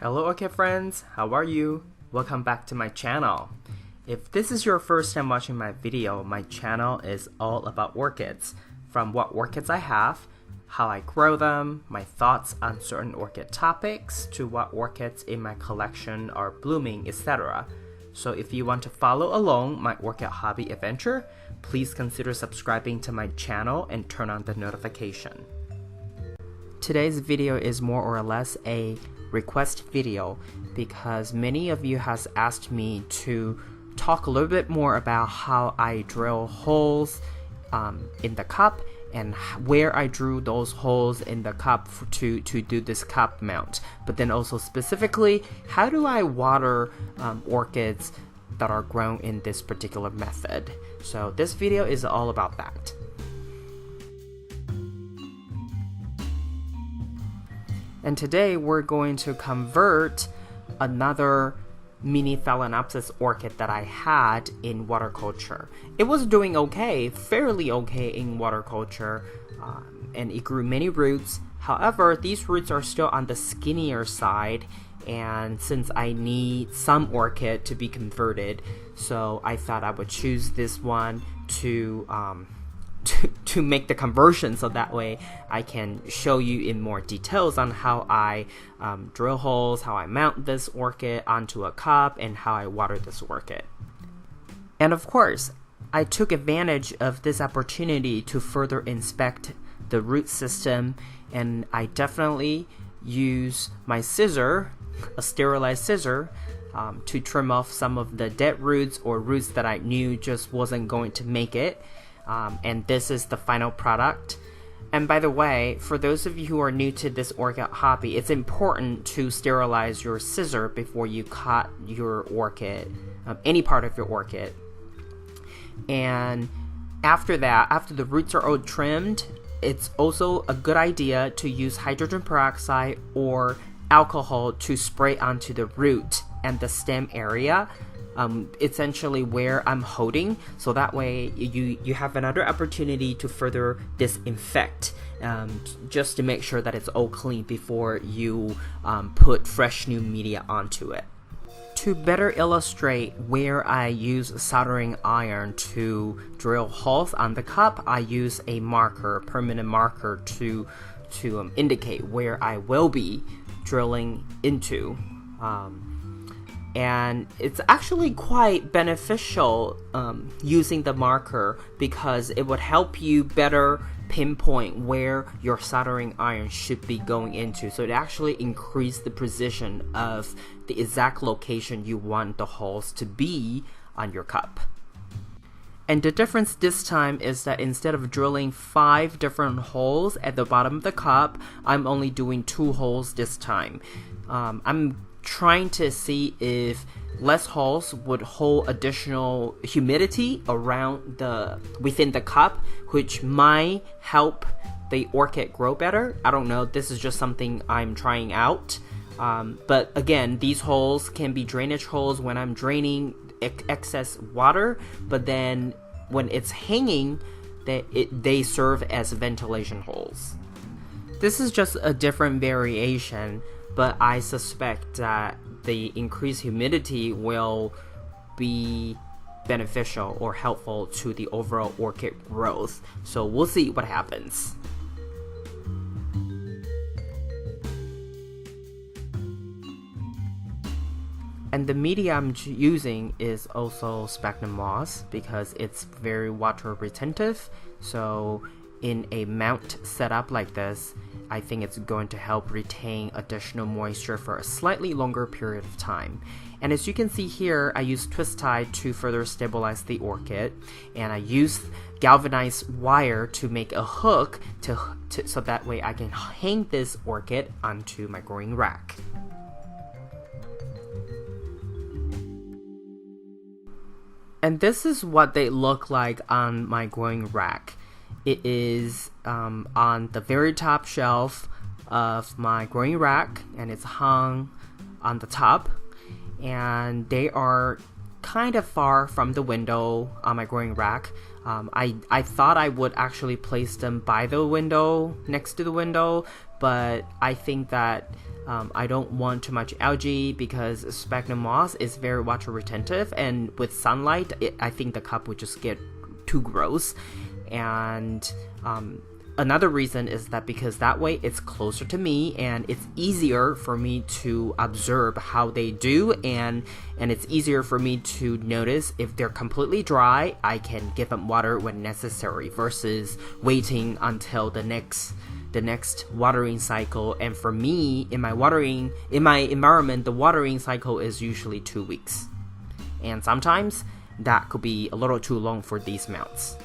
Hello Orchid friends, how are you? Welcome back to my channel. If this is your first time watching my video, my channel is all about orchids. From what orchids I have, how I grow them, my thoughts on certain orchid topics, to what orchids in my collection are blooming, etc. So if you want to follow along my orchid hobby adventure, please consider subscribing to my channel and turn on the notification. Today's video is more or less a request video because many of you has asked me to talk a little bit more about how I drill holes in the cup and where I drew those holes in the cup to do this cup mount, but then also specifically how do I water orchids that are grown in this particular method. So this video is all about that. And today we're going to convert another mini Phalaenopsis orchid that I had in water culture. It was doing okay, fairly okay in water culture, and it grew many roots. However, these roots are still on the skinnier side, and since I need some orchid to be converted, so I thought I would choose this one to make the conversion, so that way I can show you in more details on how I drill holes, how I mount this orchid onto a cup, and how I water this orchid. And of course, I took advantage of this opportunity to further inspect the root system, and I definitely use my scissor, a sterilized scissor, to trim off some of the dead roots or roots that I knew just wasn't going to make it. And this is the final product. And by the way, for those of you who are new to this orchid hobby, it's important to sterilize your scissor before you cut your orchid, any part of your orchid. And after that, after the roots are all trimmed, it's also a good idea to use hydrogen peroxide or alcohol to spray onto the root and the stem area, essentially where I'm holding, so that way you have another opportunity to further disinfect, just to make sure that it's all clean before you put fresh new media onto it. To better illustrate where I use soldering iron to drill holes on the cup, I use a marker, permanent marker, to indicate where I will be drilling into. And it's actually quite beneficial using the marker because it would help you better pinpoint where your soldering iron should be going into. So it actually increases the precision of the exact location you want the holes to be on your cup. And the difference this time is that instead of drilling 5 different holes at the bottom of the cup, I'm only doing 2 holes this time. I'm trying to see if less holes would hold additional humidity around within the cup, which might help the orchid grow better. I don't know, this is just something I'm trying out. But again, these holes can be drainage holes when I'm draining excess water, but then when it's hanging, they serve as ventilation holes. This is just a different variation, but I suspect that the increased humidity will be beneficial or helpful to the overall orchid growth. So we'll see what happens. And the media I'm using is also sphagnum moss because it's very water retentive. So in a mount setup like this, I think it's going to help retain additional moisture for a slightly longer period of time. And as you can see here, I use twist tie to further stabilize the orchid, and I use galvanized wire to make a hook so that way I can hang this orchid onto my growing rack. And this is what they look like on my growing rack. It is on the very top shelf of my growing rack, and it's hung on the top, and they are kind of far from the window on my growing rack. I thought I would actually place them by the window, next to the window, but I think that I don't want too much algae because sphagnum moss is very water retentive, and with sunlight, I think the cup would just get too gross. And another reason is that because that way it's closer to me and it's easier for me to observe how they do, and it's easier for me to notice if they're completely dry. I can give them water when necessary versus waiting until the next watering cycle. And for me, in my environment, the watering cycle is usually 2 weeks, and sometimes that could be a little too long for these mounts.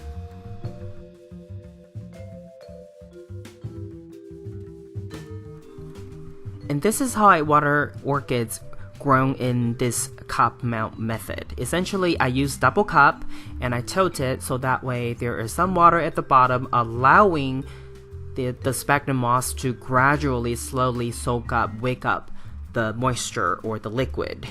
And this is how I water orchids grown in this cup mount method. Essentially, I use double cup and I tilt it so that way there is some water at the bottom, allowing the sphagnum moss to gradually, slowly wake up the moisture or the liquid.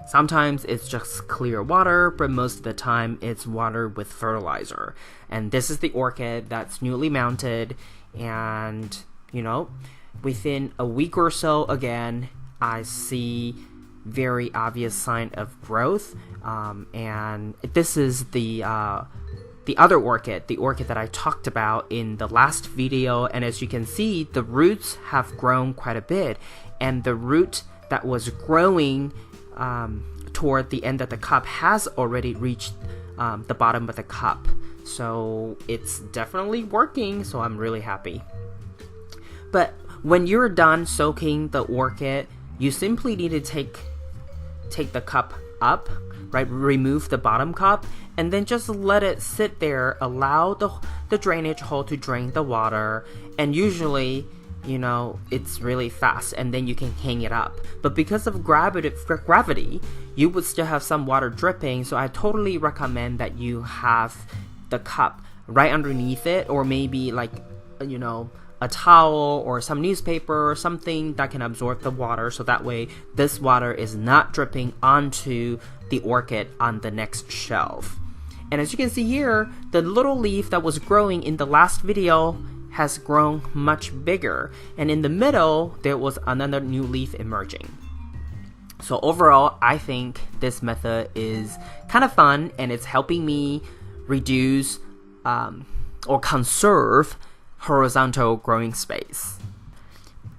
Sometimes it's just clear water, but most of the time it's water with fertilizer. And this is the orchid that's newly mounted, and within a week or so, again, I see very obvious sign of growth. And this is the other orchid, the orchid that I talked about in the last video. And as you can see, the roots have grown quite a bit, and the root that was growing toward the end of the cup has already reached the bottom of the cup. So it's definitely working, so I'm really happy. But when you're done soaking the orchid, you simply need to take the cup up, right? Remove the bottom cup, and then just let it sit there. Allow the drainage hole to drain the water, and usually, it's really fast, and then you can hang it up. But because of gravity, you would still have some water dripping, so I totally recommend that you have the cup right underneath it, or maybe like, a towel or some newspaper or something that can absorb the water, so that way this water is not dripping onto the orchid on the next shelf. And as you can see here, the little leaf that was growing in the last video has grown much bigger, and in the middle there was another new leaf emerging. So overall, I think this method is kind of fun, and it's helping me reduce or conserve horizontal growing space.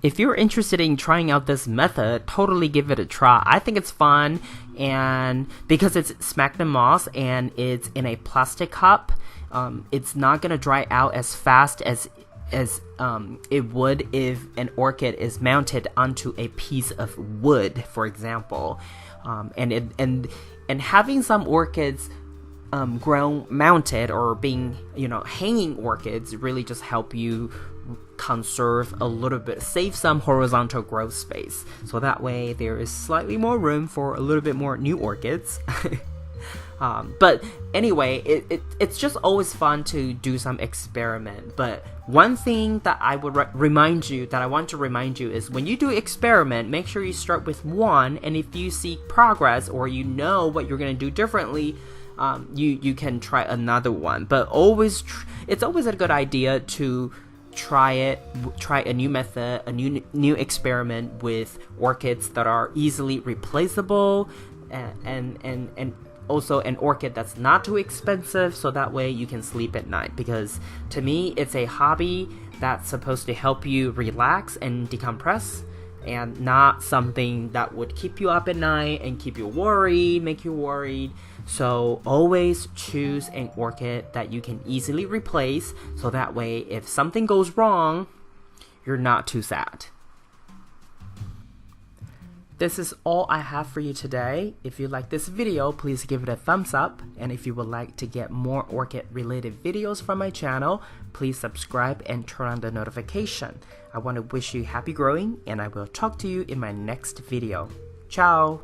If you're interested in trying out this method, totally give it a try. I think it's fun, and because it's sphagnum moss and it's in a plastic cup, it's not gonna dry out as fast as it would if an orchid is mounted onto a piece of wood, for example. And having some orchids grown mounted or being hanging orchids really just help you conserve a little bit, save some horizontal growth space, so that way there is slightly more room for a little bit more new orchids. But anyway, it's just always fun to do some experiment. But one thing that I would want to remind you is when you do experiment, make sure you start with one, and if you see progress or what you're going to do differently, you can try another one. But it's always a good idea to try a new method, a new experiment with orchids that are easily replaceable, and also an orchid that's not too expensive, so that way you can sleep at night. Because to me, it's a hobby that's supposed to help you relax and decompress, and not something that would keep you up at night and make you worried. So always choose an orchid that you can easily replace, so that way if something goes wrong, you're not too sad. This is all I have for you today. If you like this video, please give it a thumbs up. And if you would like to get more orchid related videos from my channel, please subscribe and turn on the notification. I want to wish you happy growing, and I will talk to you in my next video. Ciao!